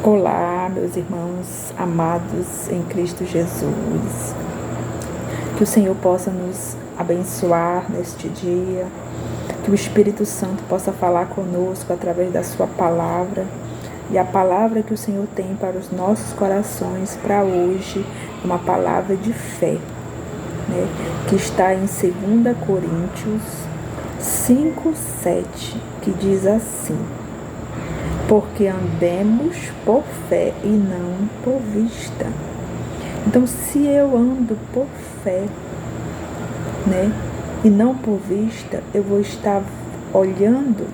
Olá, meus irmãos amados em Cristo Jesus. Que o Senhor possa nos abençoar neste dia, que o Espírito Santo possa falar conosco através da sua palavra, e a palavra que o Senhor tem para os nossos corações para hoje é uma palavra de fé, que está em 2 Coríntios 5:7, que diz assim: porque andemos por fé e não por vista. Então, se eu ando por fé, e não por vista, eu vou estar olhando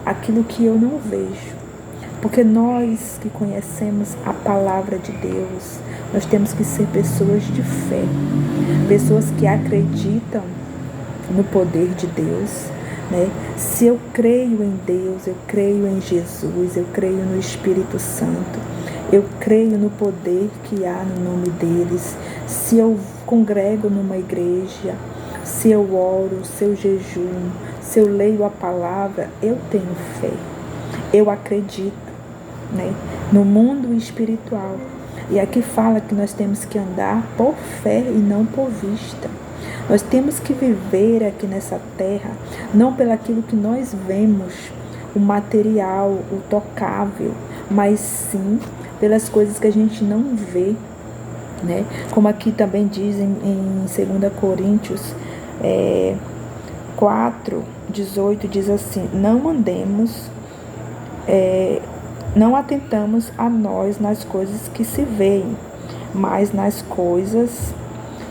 aquilo que eu não vejo. Porque nós que conhecemos a palavra de Deus, nós temos que ser pessoas de fé, pessoas que acreditam no poder de Deus. Se eu creio em Deus, eu creio em Jesus, eu creio no Espírito Santo, eu creio no poder que há no nome deles. Se eu congrego numa igreja, se eu oro, se eu jejuo, se eu leio a palavra, eu tenho fé, eu acredito no mundo espiritual. E aqui fala que nós temos que andar por fé e não por vista. Nós temos que viver aqui nessa terra, não pelo aquilo que nós vemos, o material, o tocável, mas sim pelas coisas que a gente não vê. Como aqui também diz em 2 Coríntios 4:18, diz assim: não atentamos a nós nas coisas que se veem, mas nas coisas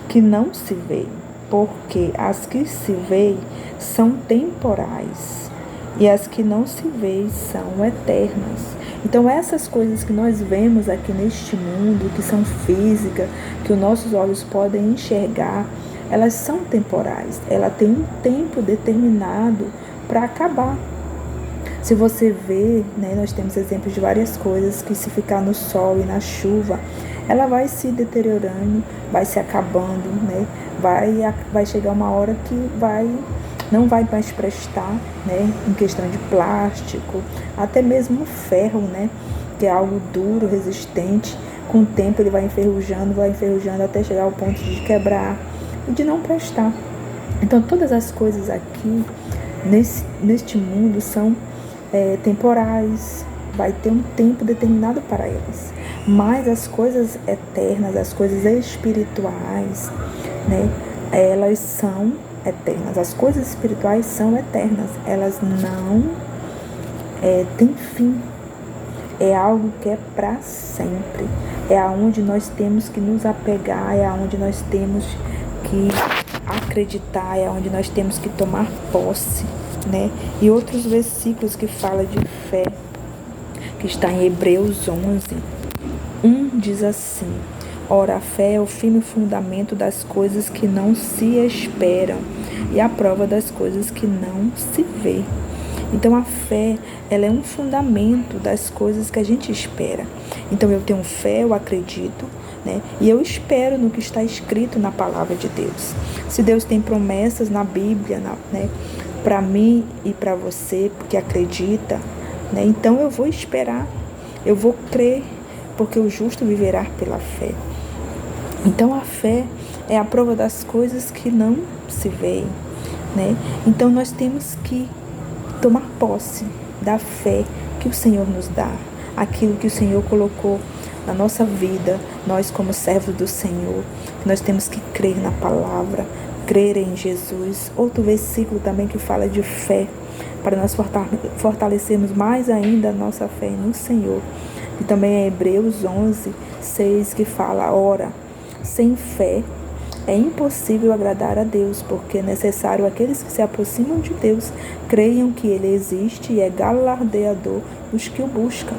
que não se veem. Porque as que se veem são temporais e as que não se veem são eternas. Então, essas coisas que nós vemos aqui neste mundo, que são físicas, que os nossos olhos podem enxergar, elas são temporais. Ela tem um tempo determinado para acabar. Se você vê, nós temos exemplos de várias coisas que, se ficar no sol e na chuva, ela vai se deteriorando, vai se acabando, vai chegar uma hora que não vai mais prestar, em questão de plástico, até mesmo ferro, que é algo duro, resistente. Com o tempo ele vai enferrujando até chegar ao ponto de quebrar e de não prestar. Então, todas as coisas aqui neste mundo são temporais, vai ter um tempo determinado para elas. Mas as coisas eternas, as coisas espirituais, elas são eternas. As coisas espirituais são eternas, elas não têm fim. É algo que é para sempre. É aonde nós temos que nos apegar, é aonde nós temos que acreditar, é aonde nós temos que tomar posse. E outros versículos que falam de fé, que está em Hebreus 11:1, diz assim: ora, a fé é o firme fundamento das coisas que não se esperam e a prova das coisas que não se vê. Então, a fé, ela é um fundamento das coisas que a gente espera. Então, eu tenho fé, eu acredito, e eu espero no que está escrito na palavra de Deus. Se Deus tem promessas na Bíblia, para mim e para você, porque acredita, então eu vou esperar, eu vou crer, porque o justo viverá pela fé. Então, a fé é a prova das coisas que não se veem. Então, nós temos que tomar posse da fé que o Senhor nos dá, aquilo que o Senhor colocou na nossa vida. Nós, como servos do Senhor, nós temos que crer na palavra, crer em Jesus. Outro versículo também que fala de fé, para nós fortalecermos mais ainda a nossa fé no Senhor, e também é Hebreus 11:6, que fala: ora, sem fé é impossível agradar a Deus, porque é necessário aqueles que se aproximam de Deus creiam que Ele existe e é galardoador dos que o buscam.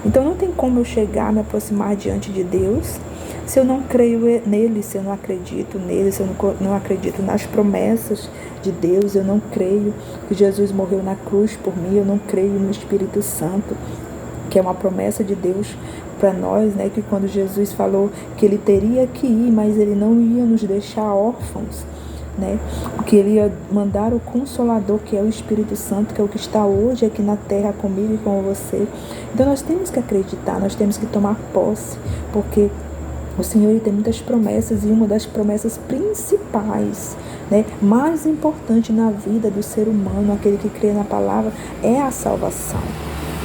Então, não tem como eu chegar, me aproximar diante de Deus, se eu não creio nele, se eu não acredito nele, se eu não acredito nas promessas de Deus, eu não creio que Jesus morreu na cruz por mim, eu não creio no Espírito Santo, que é uma promessa de Deus para nós, que quando Jesus falou que ele teria que ir, mas ele não ia nos deixar órfãos, né? Que ele ia mandar o Consolador, que é o Espírito Santo, que é o que está hoje aqui na terra comigo e com você. Então nós temos que acreditar, nós temos que tomar posse, porque o Senhor ele tem muitas promessas, e uma das promessas principais, né, mais importante na vida do ser humano, aquele que crê na palavra, é a salvação.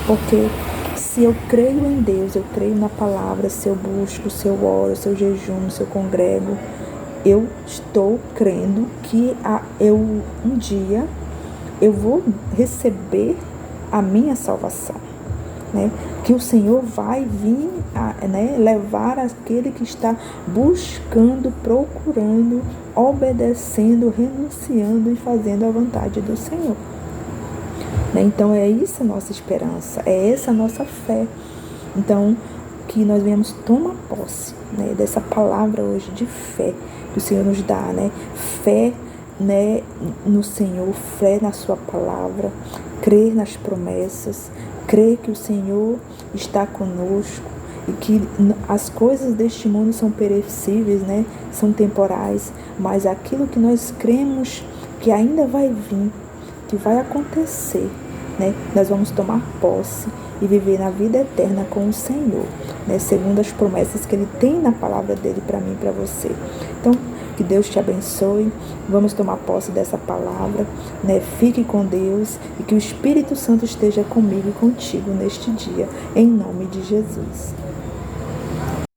Porque se eu creio em Deus, eu creio na palavra, se eu busco, se eu oro, se eu jejuno, se eu congrego, eu estou crendo que um dia eu vou receber a minha salvação, né? Que o Senhor vai vir né, levar aquele que está buscando, procurando, obedecendo, renunciando e fazendo a vontade do Senhor. Então é isso a nossa esperança, é essa a nossa fé. Então que nós venhamos tomar posse, né, dessa palavra hoje de fé que o Senhor nos dá, né? Fé, né, no Senhor, fé na sua palavra, crer nas promessas, crer que o Senhor está conosco e que as coisas deste mundo são perecíveis, né? São temporais, mas aquilo que nós cremos que ainda vai vir, que vai acontecer, né? Nós vamos tomar posse e viver na vida eterna com o Senhor, né? Segundo as promessas que Ele tem na palavra dEle para mim e para você. Então, que Deus te abençoe. Vamos tomar posse dessa palavra, né? Fique com Deus e que o Espírito Santo esteja comigo e contigo neste dia, em nome de Jesus.